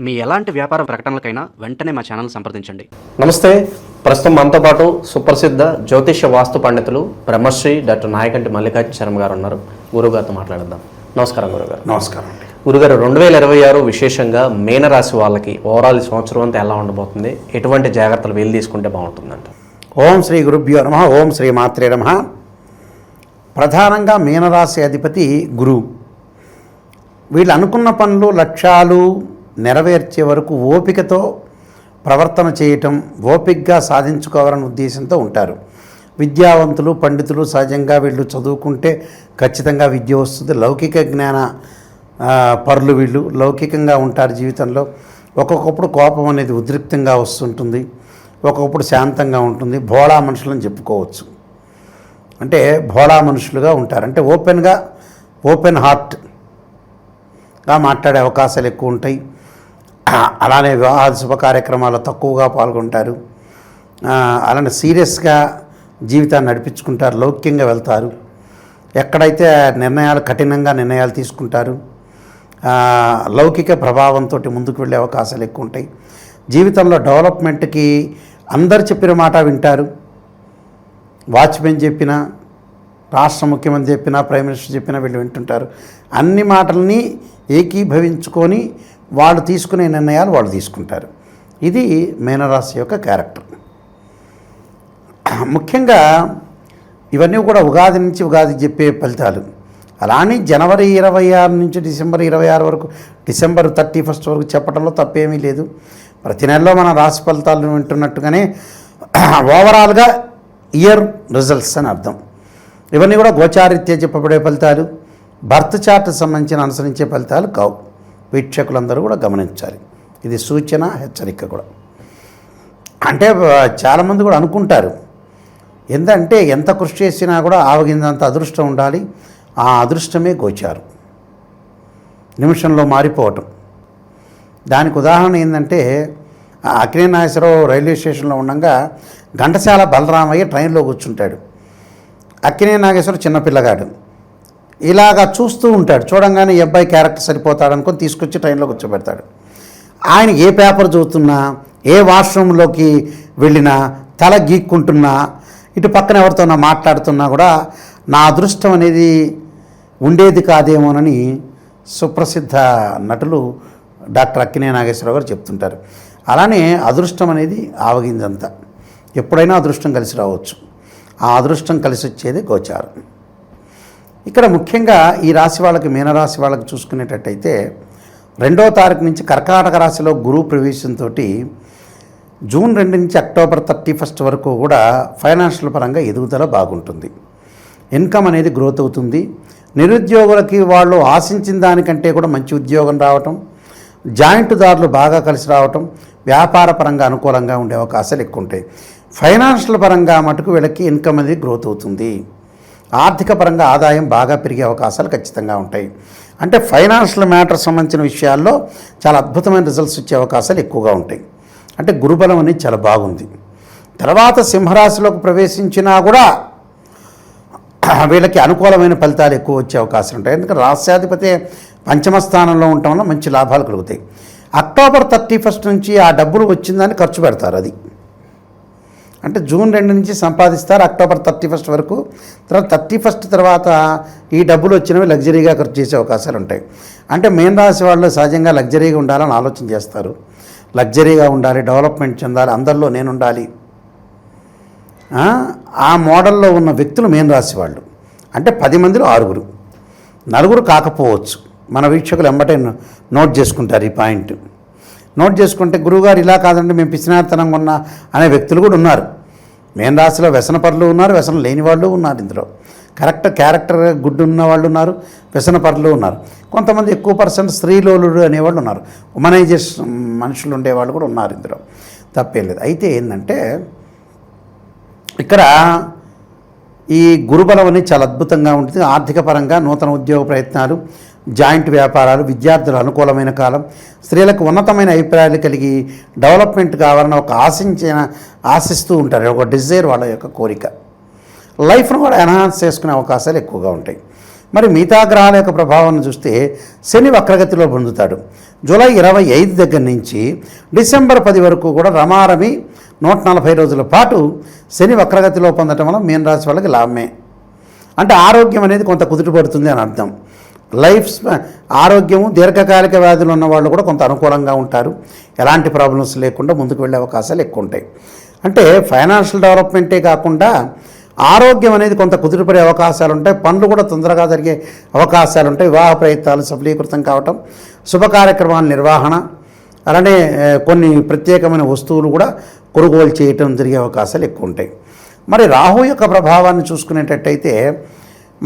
మీ ఎలాంటి వ్యాపార ప్రకటనలకైనా వెంటనే మా ఛానల్ సంప్రదించండి. నమస్తే. ప్రస్తుతం మనతో పాటు సుప్రసిద్ధ జ్యోతిష్య వాస్తు పండితులు బ్రహ్మశ్రీ డాక్టర్ నాయకంటి మల్లికార్జున శర్మ గారు ఉన్నారు. గురుగారితో మాట్లాడదాం. నమస్కారం గురుగారు. నమస్కారం అండి. గురుగారు, 2026 విశేషంగా మీనరాశి వాళ్ళకి ఓవరాల్ సంవత్సరం అంతా ఎలా ఉండబోతుంది, ఎటువంటి జాగ్రత్తలు వీలు తీసుకుంటే బాగుంటుందంట? ఓం శ్రీ గురుభ్యో నమః. ఓం శ్రీ మాత్రే నమః. ప్రధానంగా మీనరాశి అధిపతి గురువు. వీళ్ళు అనుకున్న పనులు లక్ష్యాలు నెరవేర్చే వరకు ఓపికతో ప్రవర్తన చేయటం, ఓపికగా సాధించుకోవాలనే ఉద్దేశంతో ఉంటారు. విద్యావంతులు పండితులు సహజంగా వీళ్ళు చదువుకుంటే ఖచ్చితంగా విద్య వస్తుంది. లౌకిక జ్ఞాన పరులు వీళ్ళు లౌకికంగా ఉంటారు జీవితంలో. ఒక్కొక్కప్పుడు కోపం అనేది ఉద్రిక్తంగా వస్తుంటుంది, ఒక్కొక్కప్పుడు శాంతంగా ఉంటుంది. భోళా మనుషులని చెప్పుకోవచ్చు. అంటే భోళా మనుషులుగా ఉంటారు. అంటే ఓపెన్ హార్ట్గా మాట్లాడే అవకాశాలు ఎక్కువ ఉంటాయి. అలానే వివాహ శుభ కార్యక్రమాల్లో తక్కువగా పాల్గొంటారు. అలానే సీరియస్గా జీవితాన్ని నడిపించుకుంటారు, లౌక్యంగా వెళ్తారు. ఎక్కడైతే కఠినంగా నిర్ణయాలు తీసుకుంటారు. లౌకిక ప్రభావంతో ముందుకు వెళ్ళే అవకాశాలు ఎక్కువ ఉంటాయి. జీవితంలో డెవలప్మెంట్కి అందరు చెప్పిన మాట వింటారు. వాచ్మెన్ చెప్పినా, రాష్ట్ర ముఖ్యమంత్రి చెప్పినా, ప్రైమ్ మినిస్టర్ చెప్పినా వీళ్ళు వింటుంటారు. అన్ని మాటల్ని ఏకీభవించుకొని వాళ్ళు తీసుకునే నిర్ణయాలు వాళ్ళు తీసుకుంటారు. ఇది మీనరాశి యొక్క క్యారెక్టర్. ముఖ్యంగా ఇవన్నీ కూడా ఉగాది నుంచి ఉగాదికి చెప్పే ఫలితాలు. అలానే జనవరి 26 నుంచి డిసెంబర్ 26 వరకు, డిసెంబర్ 31 వరకు చెప్పడంలో తప్పేమీ లేదు. ప్రతి నెలలో మన రాశి ఫలితాలను వింటున్నట్టుగానే ఓవరాల్గా ఇయర్ రిజల్ట్స్ అని అర్థం. ఇవన్నీ కూడా గోచారీత్యా చెప్పబడే ఫలితాలు, బర్త్ చార్ట్ సంబంధించిన అనుసరించే ఫలితాలు కావు. వీక్షకులందరూ కూడా గమనించాలి. ఇది సూచన, హెచ్చరిక కూడా. అంటే చాలామంది కూడా అనుకుంటారు ఏంటంటే ఎంత కృషి చేసినా కూడా ఆవగిందంత అదృష్టం ఉండాలి. ఆ అదృష్టమే గోచారం, నిమిషంలో మారిపోవటం. దానికి ఉదాహరణ ఏంటంటే అక్కినేని నాగేశ్వరరావు రైల్వే స్టేషన్లో ఉండగా ఘంటసాల బలరామయ్య ట్రైన్లో కూర్చుంటాడు. అక్కినేని నాగేశ్వరరావు చిన్నపిల్లగాడు ఇలాగా చూస్తూ ఉంటాడు. చూడంగానే ఈ అబ్బాయి క్యారెక్టర్ సరిపోతాడు అనుకొని తీసుకొచ్చి ట్రైన్లో కూర్చోబెడతాడు. ఆయన ఏ పేపర్ చదువుతున్నా, ఏ వాష్రూమ్లోకి వెళ్ళినా, తల గీక్కుంటున్నా, ఇటు పక్కన ఎవరితోనా మాట్లాడుతున్నా కూడా నా అదృష్టం అనేది ఉండేది కాదేమోనని సుప్రసిద్ధ నటులు డాక్టర్ అక్కినేని నాగేశ్వరరావు గారు చెప్తుంటారు. అలానే అదృష్టం అనేది ఆవగింజంతా. ఎప్పుడైనా అదృష్టం కలిసి రావచ్చు. ఆ అదృష్టం కలిసి వచ్చేది గోచారం. ఇక్కడ ముఖ్యంగా ఈ రాశి వాళ్ళకి, మీనరాశి వాళ్ళకి చూసుకునేటట్టయితే 2వ తారీఖు నుంచి కర్కాటక రాశిలో గురువు ప్రవేశంతో జూన్ 2 నుంచి అక్టోబర్ 31 వరకు కూడా ఫైనాన్షియల్ పరంగా ఎదుగుదల బాగుంటుంది. ఇన్కమ్ అనేది గ్రోత్ అవుతుంది. నిరుద్యోగులకి వాళ్ళు ఆశించిన దానికంటే కూడా మంచి ఉద్యోగం రావటం, జాయింట్దారులు బాగా కలిసి రావటం, వ్యాపార పరంగా అనుకూలంగా ఉండే అవకాశాలు ఎక్కువ ఉంటాయి. ఫైనాన్షియల్ పరంగా మటుకు వీళ్ళకి ఇన్కమ్ అనేది గ్రోత్ అవుతుంది. ఆర్థిక పరంగా ఆదాయం బాగా పెరిగే అవకాశాలు ఖచ్చితంగా ఉంటాయి. అంటే ఫైనాన్షియల్ మ్యాటర్ సంబంధించిన విషయాల్లో చాలా అద్భుతమైన రిజల్ట్స్ వచ్చే అవకాశాలు ఎక్కువగా ఉంటాయి. అంటే గురుబలం అనేది చాలా బాగుంది. తర్వాత సింహరాశిలోకి ప్రవేశించినా కూడా వీళ్ళకి అనుకూలమైన ఫలితాలు ఎక్కువ వచ్చే అవకాశాలు ఉంటాయి. ఎందుకంటే రాష్ట్రాధిపతి పంచమ స్థానంలో ఉండటం వల్ల మంచి లాభాలు కలుగుతాయి. అక్టోబర్ 31 నుంచి ఆ డబ్బులు వచ్చిందని ఖర్చు పెడతారు. అది అంటే జూన్ 2 నుంచి సంపాదిస్తారు అక్టోబర్ 31 వరకు. తర్వాత 31 తర్వాత ఈ డబ్బులు వచ్చినవి లగ్జరీగా ఖర్చు చేసే అవకాశాలు ఉంటాయి. అంటే మీన రాశి వాళ్ళు సహజంగా లగ్జరీగా ఉండాలని ఆలోచన చేస్తారు. లగ్జరీగా ఉండాలి, డెవలప్మెంట్ చెందాలి, అందరిలో నేను ఉండాలి. ఆ మోడల్లో ఉన్న వ్యక్తులు మీన రాశి వాళ్ళు. అంటే 10 మందిలో 6, 4 కాకపోవచ్చు. మన వీక్షకులు ఎంబటే నోట్ చేసుకుంటారు ఈ పాయింట్. నోట్ చేసుకుంటే గురువుగారు ఇలా కాదండి మేము పిచ్చినార్తనంగా ఉన్నా అనే వ్యక్తులు కూడా ఉన్నారు. మీన రాశిలో వ్యసనపరులు ఉన్నారు, వ్యసనం లేని వాళ్ళు ఉన్నారు. ఇందులో క్యారెక్టర్ గుడ్ ఉన్న వాళ్ళు ఉన్నారు, వ్యసనపరులు ఉన్నారు. కొంతమంది ఎక్కువ పర్సెంట్ స్త్రీలోలుడు అనేవాళ్ళు ఉన్నారు. ఉమనైజేషన్ మనుషులు ఉండేవాళ్ళు కూడా ఉన్నారు. ఇందులో తప్పేం లేదు. అయితే ఏంటంటే ఇక్కడ ఈ గురుబలం అనేది చాలా అద్భుతంగా ఉంటుంది. ఆర్థిక పరంగా నూతన ఉద్యోగ ప్రయత్నాలు, జాయింట్ వ్యాపారాలు, విద్యార్థులు అనుకూలమైన కాలం, స్త్రీలకు ఉన్నతమైన అభిప్రాయాలు కలిగి డెవలప్మెంట్ కావాలని ఒక ఆశిస్తూ ఉంటారు. ఒక డిజైర్ వాళ్ళ యొక్క కోరిక. లైఫ్ను కూడా ఎన్హాన్స్ చేసుకునే అవకాశాలు ఎక్కువగా ఉంటాయి. మరి మిగతా గ్రహాల యొక్క ప్రభావాన్ని చూస్తే శని వక్రగతిలో పొందుతాడు. జూలై 25 దగ్గర నుంచి డిసెంబర్ 10 వరకు కూడా రమారమి 140 రోజుల పాటు శని వక్రగతిలో పొందటం వల్ల మీనరాశి వాళ్ళకి లాభమే. అంటే ఆరోగ్యం అనేది కొంత కుదుటపడుతుంది అని అర్థం. ఆరోగ్యము దీర్ఘకాలిక వ్యాధులు ఉన్న వాళ్ళు కూడా కొంత అనుకూలంగా ఉంటారు. ఎలాంటి ప్రాబ్లమ్స్ లేకుండా ముందుకు వెళ్ళే అవకాశాలు ఎక్కువ ఉంటాయి. అంటే ఫైనాన్షియల్ డెవలప్మెంటే కాకుండా ఆరోగ్యం అనేది కొంత కుదుటపడే అవకాశాలు ఉంటాయి. పనులు కూడా తొందరగా జరిగే అవకాశాలు ఉంటాయి. వివాహ ప్రయత్నాలు సఫలీకృతం కావటం, శుభ కార్యక్రమాల నిర్వహణ, అలానే కొన్ని ప్రత్యేకమైన వస్తువులు కూడా కొనుగోలు చేయటం జరిగే అవకాశాలు ఎక్కువ ఉంటాయి. మరి రాహు యొక్క ప్రభావాన్ని చూసుకునేటట్టయితే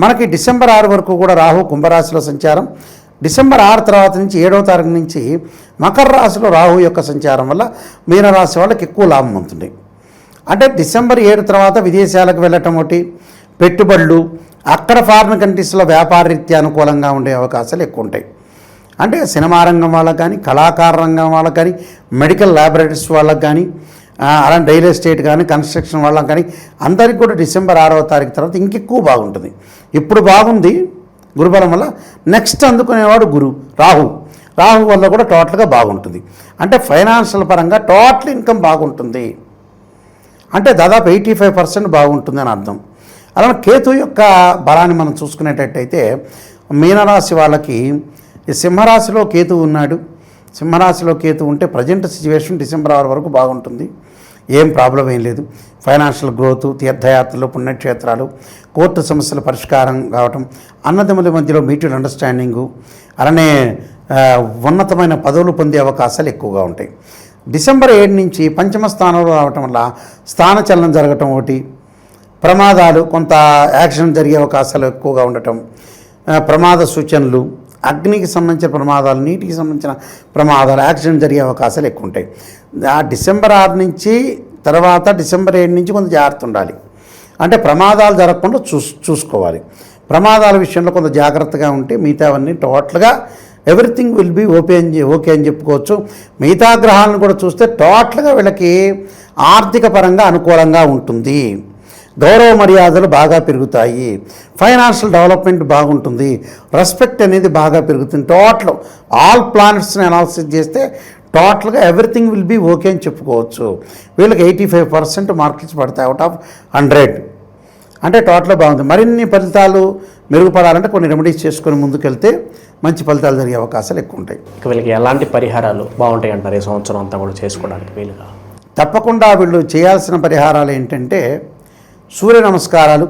మనకి డిసెంబర్ 6 వరకు కూడా రాహు కుంభరాశిలో సంచారం, డిసెంబర్ 6 తర్వాత నుంచి 7వ తారీఖు నుంచి మకర రాశిలో రాహు యొక్క సంచారం వల్ల మీనరాశి వాళ్ళకి ఎక్కువ లాభం ఉంటుంది. అంటే డిసెంబర్ 7 తర్వాత విదేశాలకు వెళ్ళటం ఒకటి, పెట్టుబడులు, అక్కడ ఫారిన్ కంట్రీస్లో వ్యాపార రీత్యా అనుకూలంగా ఉండే అవకాశాలు ఎక్కువ ఉంటాయి. అంటే సినిమా రంగం వాళ్ళకి కానీ, కళాకార రంగం వాళ్ళకి కానీ, మెడికల్ ల్యాబొరేటరీస్ వాళ్ళకి కానీ, అలాంటి రియల్ ఎస్టేట్ కానీ, కన్స్ట్రక్షన్ వాళ్ళకి కానీ అందరికీ కూడా డిసెంబర్ 6వ తారీఖు తర్వాత ఇంకెక్కువ బాగుంటుంది. ఇప్పుడు బాగుంది గురుబలం వల్ల, నెక్స్ట్ అందుకునేవాడు రాహు వల్ల కూడా టోటల్గా బాగుంటుంది. అంటే ఫైనాన్షియల్ పరంగా టోటల్ ఇన్కమ్ బాగుంటుంది. అంటే దాదాపు 85% బాగుంటుంది అని అర్థం. అలానే కేతు యొక్క బలాన్ని మనం చూసుకునేటట్టయితే మీనరాశి వాళ్ళకి సింహరాశిలో కేతు ఉన్నాడు. సింహరాశిలో కేతు ఉంటే ప్రజెంట్ సిచ్యువేషన్ డిసెంబర్ 6 వరకు బాగుంటుంది. ఏం ప్రాబ్లం ఏం లేదు. ఫైనాన్షియల్ గ్రోత్, తీర్థయాత్రలు, పుణ్యక్షేత్రాలు, కోర్టు సమస్యల పరిష్కారం కావటం, అన్నదమ్ముల మధ్యలో మ్యూచువల్ అండర్స్టాండింగు, అలానే ఉన్నతమైన పదవులు పొందే అవకాశాలు ఎక్కువగా ఉంటాయి. డిసెంబర్ 7 నుంచి పంచమ స్థానంలో రావటం వల్ల స్థానచలనం జరగటం ఒకటి, ప్రమాదాలు, కొంత యాక్సిడెంట్ జరిగే అవకాశాలు ఎక్కువగా ఉండటం, ప్రమాద సూచనలు, అగ్నికి సంబంధించిన ప్రమాదాలు, నీటికి సంబంధించిన ప్రమాదాలు, యాక్సిడెంట్ జరిగే అవకాశాలు ఎక్కువ ఉంటాయి. డిసెంబర్ 6 నుంచి తర్వాత డిసెంబర్ 7 నుంచి కొంత జాగ్రత్త ఉండాలి. అంటే ప్రమాదాలు జరగకుండా చూసుకోవాలి. ప్రమాదాల విషయంలో కొంత జాగ్రత్తగా ఉంటే మిగతావన్నీ టోటల్గా ఎవ్రీథింగ్ విల్ బీ ఓకే అని చెప్పుకోవచ్చు. మిగతా గ్రహాలను కూడా చూస్తే టోటల్గా వీళ్ళకి ఆర్థిక పరంగా అనుకూలంగా ఉంటుంది. గౌరవ మర్యాదలు బాగా పెరుగుతాయి. ఫైనాన్షియల్ డెవలప్మెంట్ బాగుంటుంది. రెస్పెక్ట్ అనేది బాగా పెరుగుతుంది. టోటల్ ఆల్ ప్లానెట్స్ని అనాలిసిస్ చేస్తే టోటల్గా ఎవ్రీథింగ్ విల్ బీ ఓకే అని చెప్పుకోవచ్చు. వీళ్ళకి 85% మార్కులు పడతాయి అవుట్ ఆఫ్ 100. అంటే టోటల్గా బాగుంది. మరిన్ని ఫలితాలు మెరుగుపడాలంటే కొన్ని రెమెడీస్ చేసుకొని ముందుకెళ్తే మంచి ఫలితాలు జరిగే అవకాశాలు ఎక్కువ ఉంటాయి. ఇక వీళ్ళకి ఎలాంటి పరిహారాలు బాగుంటాయి అంటారు ఈ సంవత్సరం అంతా కూడా చేసుకోవడానికి వీలుగా? తప్పకుండా వీళ్ళు చేయాల్సిన పరిహారాలు ఏంటంటే సూర్య నమస్కారాలు,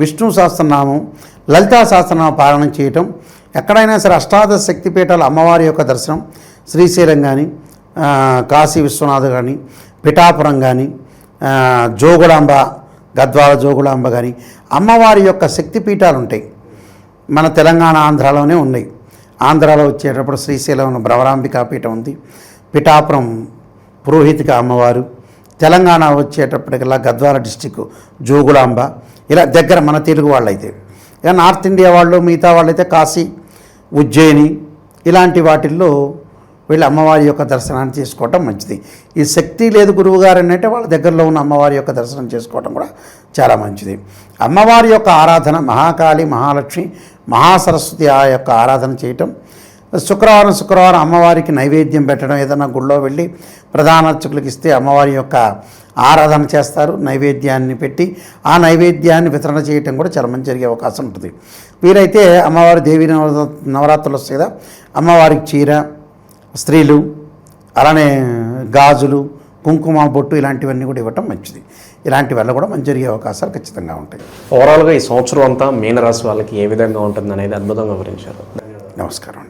విష్ణు సహస్రనామం, లలితా సహస్రనామ పాలన చేయటం, ఎక్కడైనా సరే అష్టాదశ శక్తిపీఠాల అమ్మవారి యొక్క దర్శనం, శ్రీశైలం కానీ, కాశీ విశ్వనాథ్ కానీ, పిఠాపురం కానీ, జోగులాంబ, గద్వాల జోగులాంబ కానీ అమ్మవారి యొక్క శక్తిపీఠాలు ఉంటాయి. మన తెలంగాణ ఆంధ్రాలోనే ఉన్నాయి. ఆంధ్రాలో వచ్చేటప్పుడు శ్రీశైలం భ్రవరాంబికా పీఠం ఉంది, పిఠాపురం పురోహితిక అమ్మవారు, తెలంగాణ వచ్చేటప్పటికల్లా గద్వాల డిస్టిక్ జోగులాంబ, ఇలా దగ్గర మన తెలుగు వాళ్ళైతే. ఇక నార్త్ ఇండియా వాళ్ళు, మిగతా వాళ్ళైతే కాశీ, ఉజ్జయిని ఇలాంటి వాటిల్లో వీళ్ళు అమ్మవారి యొక్క దర్శనాన్ని చేసుకోవటం మంచిది. ఈ శక్తి లేదు గురువుగారు అంటే వాళ్ళ దగ్గరలో ఉన్న అమ్మవారి యొక్క దర్శనం చేసుకోవటం కూడా చాలా మంచిది. అమ్మవారి యొక్క ఆరాధన మహాకాళి, మహాలక్ష్మి, మహాసరస్వతి ఆ యొక్క ఆరాధన చేయటం, శుక్రవారం అమ్మవారికి నైవేద్యం పెట్టడం, ఏదైనా గుళ్ళో వెళ్ళి ప్రధాన అర్చకులకు ఇస్తే అమ్మవారి యొక్క ఆరాధన చేస్తారు. నైవేద్యాన్ని పెట్టి ఆ నైవేద్యాన్ని వితరణ చేయటం కూడా చాలా మంచి జరిగే అవకాశం ఉంటుంది. వీరైతే అమ్మవారి దేవి నవరాత్రులు వస్తాయి కదా, అమ్మవారికి చీర, స్త్రీలు, అలానే గాజులు, కుంకుమ బొట్టు ఇలాంటివన్నీ కూడా ఇవ్వటం మంచిది. ఇలాంటి వల్ల కూడా మంచి జరిగే అవకాశాలు ఖచ్చితంగా ఉంటాయి. ఓవరాల్గా ఈ సంవత్సరం అంతా మీనరాశి వాళ్ళకి ఏ విధంగా ఉంటుంది అనేది అద్భుతంగా వివరించారు. నమస్కారం.